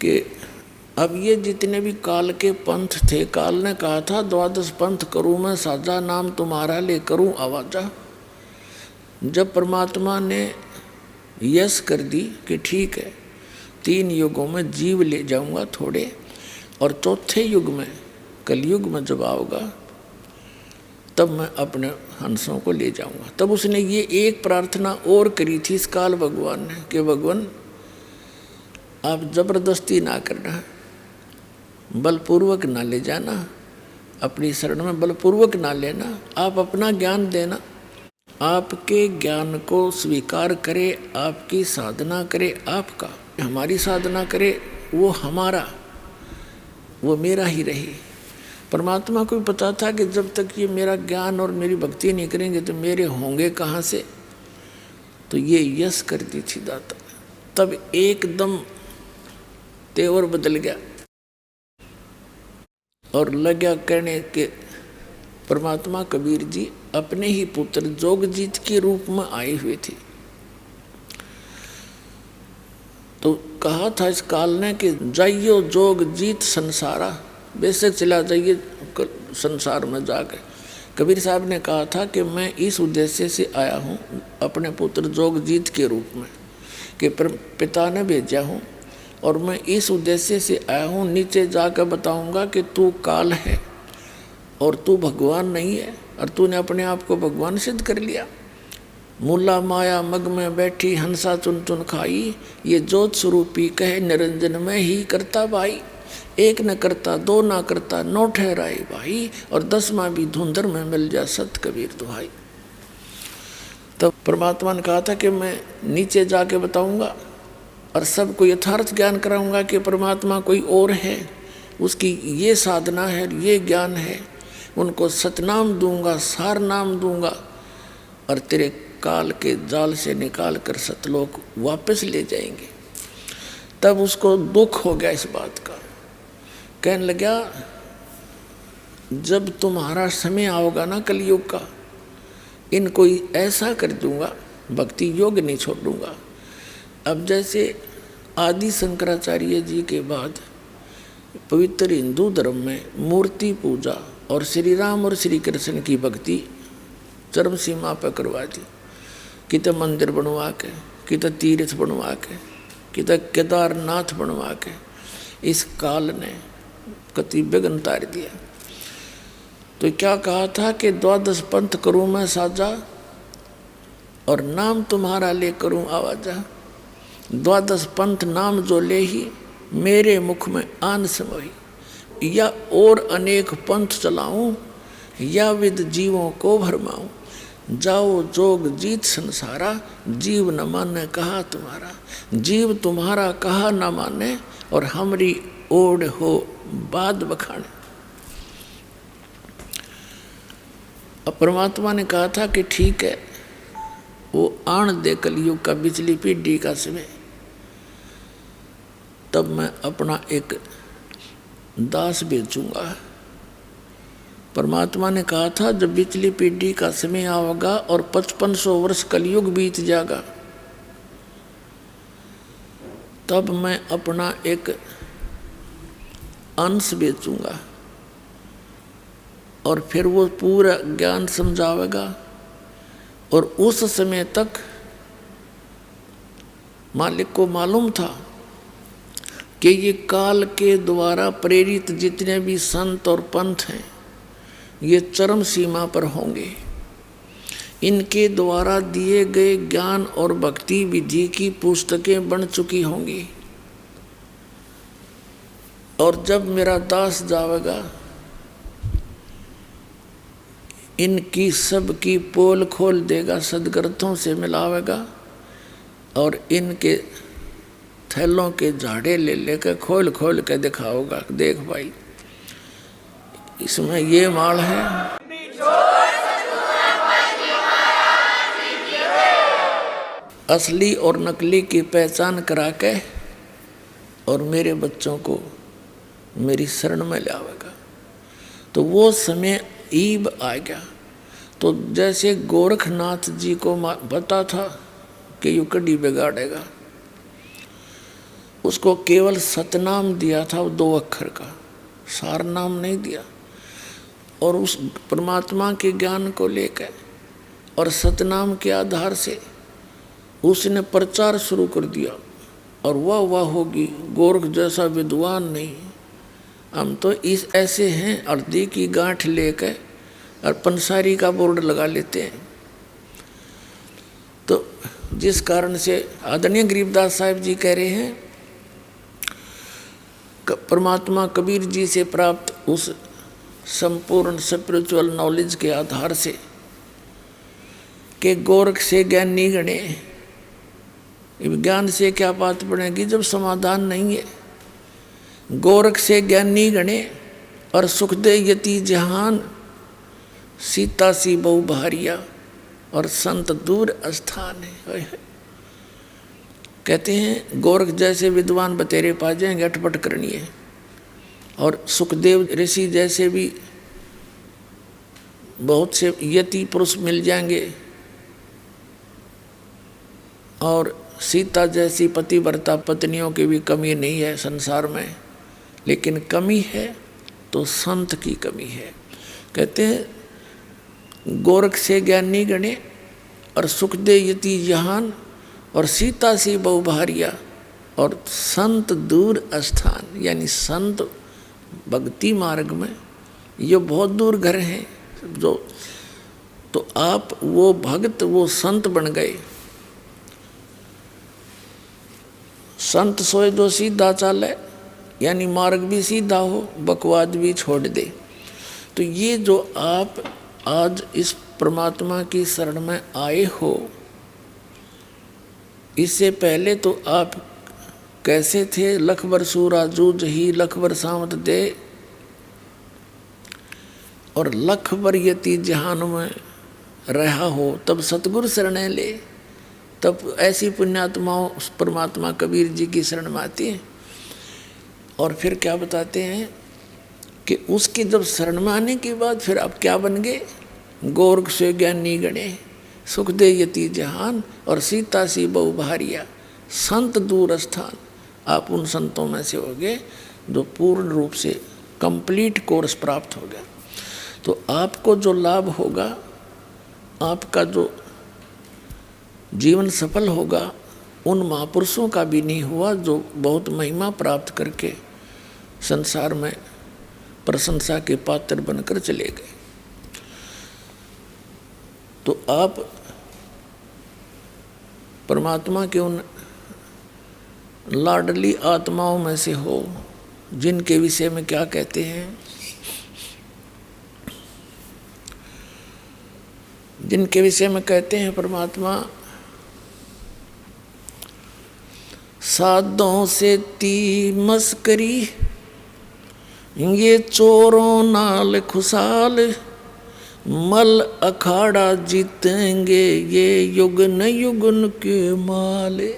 कि अब ये जितने भी काल के पंथ थे, काल ने कहा था 12 पंथ करूँ मैं साझा, नाम तुम्हारा ले करूँ आवाजा। जब परमात्मा ने यस कर दी कि ठीक है 3 युगों में जीव ले जाऊंगा थोड़े, और चौथे युग में कलयुग में जब आओगा तब मैं अपने हंसों को ले जाऊंगा। तब उसने ये एक प्रार्थना और करी थी इस काल भगवान ने कि भगवान आप जबरदस्ती ना करना, बलपूर्वक ना ले जाना, अपनी शरण में बलपूर्वक ना लेना, आप अपना ज्ञान देना, आपके ज्ञान को स्वीकार करे, आपकी साधना करे, आपका हमारी साधना करे, वो हमारा वो मेरा ही रहे। परमात्मा को भी पता था कि जब तक ये मेरा ज्ञान और मेरी भक्ति नहीं करेंगे तो मेरे होंगे कहाँ से। तो ये यस कर दी थी दाता। तब एकदम तेवर बदल गया और लगा कहने के परमात्मा कबीर जी अपने ही पुत्र जोगजीत के रूप में आए हुए थे। तो कहा था इस काल ने कि जाइयो जोगजीत संसारा, बेशक चला जाइए संसार में जाकर। कबीर साहब ने कहा था कि मैं इस उद्देश्य से आया हूँ अपने पुत्र जोगजीत के रूप में कि पिता ने भेजा हूँ, और मैं इस उद्देश्य से आया हूँ नीचे जाकर बताऊँगा कि तू काल है और तू भगवान नहीं है, और तूने अपने आप को भगवान सिद्ध कर लिया। मूला माया मग में बैठी हंसा चुन चुन खाई, ये जोत स्वरूपी कहे निरंजन में ही करता भाई। एक न करता दो न करता नौ ठहराए भाई, और 10वां भी धुंधर में मिल जा सत कबीर दुहाई। तब परमात्मा ने कहा था कि मैं नीचे जाके बताऊंगा और सबको यथार्थ ज्ञान कराऊंगा कि परमात्मा कोई और है, उसकी ये साधना है, ये ज्ञान है। उनको सतनाम दूंगा, सार नाम दूंगा, और तेरे काल के जाल से निकाल कर सतलोक वापस ले जाएंगे। तब उसको दुख हो गया इस बात का, कहने लगा जब तुम्हारा समय आओगा ना कलयुग का, इनको ऐसा कर दूंगा, भक्ति योग नहीं छोड़ूंगा। अब जैसे आदि शंकराचार्य जी के बाद पवित्र हिंदू धर्म में मूर्ति पूजा और श्री राम और श्री कृष्ण की भक्ति चरम सीमा पर करवा दी। कित मंदिर बनवा के, कित तीर्थ बनवा के, कित केदारनाथ बनवा के इस काल ने कति विघ्न तार दिया। तो क्या कहा था कि 12 पंथ करूँ मैं साझा, और नाम तुम्हारा ले करूँ आवाजा। 12 पंथ नाम जो ले ही मेरे मुख में आन समोई, या और अनेक पंथ चलाऊं, या विद जीवों को भरमाऊं। जाओ जोग जीत संसारा, जीव न माने कहा तुम्हारा। जीव तुम्हारा कहा न माने, और हमरी ओढ़ हो बाद बखाने। अब परमात्मा ने कहा था कि ठीक है, वो आण दे कलयुग का बिजली पीढ़ी का समय, तब मैं अपना एक दास बेचूंगा। परमात्मा ने कहा था जब बिचली पीढ़ी का समय आएगा और 5500 वर्ष कलयुग बीत जाएगा, तब मैं अपना एक अंश बेचूंगा, और फिर वो पूरा ज्ञान समझावेगा। और उस समय तक मालिक को मालूम था कि ये काल के द्वारा प्रेरित जितने भी संत और पंथ हैं ये चरम सीमा पर होंगे। इनके द्वारा दिए गए ज्ञान और भक्ति विधि की पुस्तकें बन चुकी होंगी, और जब मेरा दास जावेगा इनकी सब की पोल खोल देगा, सदग्रंथों से मिलावेगा, और इनके थैलों के झाड़े ले लेकर खोल खोल के दिखाओगा, देख भाई इसमें ये माल है। असली और नकली की पहचान करा के और मेरे बच्चों को मेरी शरण में लावेगा। तो वो समय ईब आ गया। तो जैसे गोरखनाथ जी को पता था कि यू कड़ी बिगाड़ेगा, उसको केवल सतनाम दिया था, वो 2 अक्षर का, सार नाम नहीं दिया। और उस परमात्मा के ज्ञान को लेकर और सतनाम के आधार से उसने प्रचार शुरू कर दिया। और वाह होगी, गोरख जैसा विद्वान नहीं, हम तो इस ऐसे हैं, अर्धी की गांठ लेकर और पंसारी का बोर्ड लगा लेते हैं। तो जिस कारण से आदरणीय गरीबदास साहिब जी कह रहे हैं, परमात्मा कबीर जी से प्राप्त उस संपूर्ण स्पिरिचुअल नॉलेज के आधार से कि गोरख से ज्ञानी गणे, विज्ञान से क्या बात बनेगी जब समाधान नहीं है। गोरख से ज्ञानी गणे और सुख दे यति जहान, सीता सी बहु भारिया और संत दूर स्थान है। कहते हैं गोरख जैसे विद्वान बतेरे पा जाएंगे, अटपट करनी है। और सुखदेव ऋषि जैसे भी बहुत से यति पुरुष मिल जाएंगे, और सीता जैसी पतिव्रता पत्नियों की भी कमी नहीं है संसार में, लेकिन कमी है तो संत की कमी है। कहते हैं गोरख से ज्ञानी गणे और सुख दे यति जहान और सीता सी बहु भारिया और संत दूर स्थान, यानी संत भक्ति मार्ग में ये बहुत दूर घर हैं जो, तो आप वो भक्त वो संत बन गए। संत सोए जो सीधा चाले, यानी मार्ग भी सीधा हो, बकवाद भी छोड़ दे। तो ये जो आप आज इस परमात्मा की शरण में आए हो, इससे पहले तो आप कैसे थे? लखबर सूरा जूझ ही लखबर सामत दे, और लखबर यति जहान में रहा हो, तब सतगुरु शरण ले, तब ऐसी पुण्यात्माओं उस परमात्मा कबीर जी की शरण में आती हैं। और फिर क्या बताते हैं कि उसकी जब शरण में आने के बाद फिर आप क्या बन गए? गोरख से ज्ञानी गणे, सुख दे यति जहान और सीता सी बहु भारिया, संत दूर स्थान। आप उन संतों में से हो गए जो पूर्ण रूप से कंप्लीट कोर्स प्राप्त हो गया। तो आपको जो लाभ होगा, आपका जो जीवन सफल होगा, उन महापुरुषों का भी नहीं हुआ जो बहुत महिमा प्राप्त करके संसार में प्रशंसा के पात्र बनकर चले गए। तो आप परमात्मा के उन लाडली आत्माओं में से हो जिनके विषय में क्या कहते हैं, जिनके विषय में कहते हैं परमात्मा, साधों से ती मस्करी ये चोरों नाल खुशाल, मल अखाड़ा जीतेंगे ये युगन युगन के माले।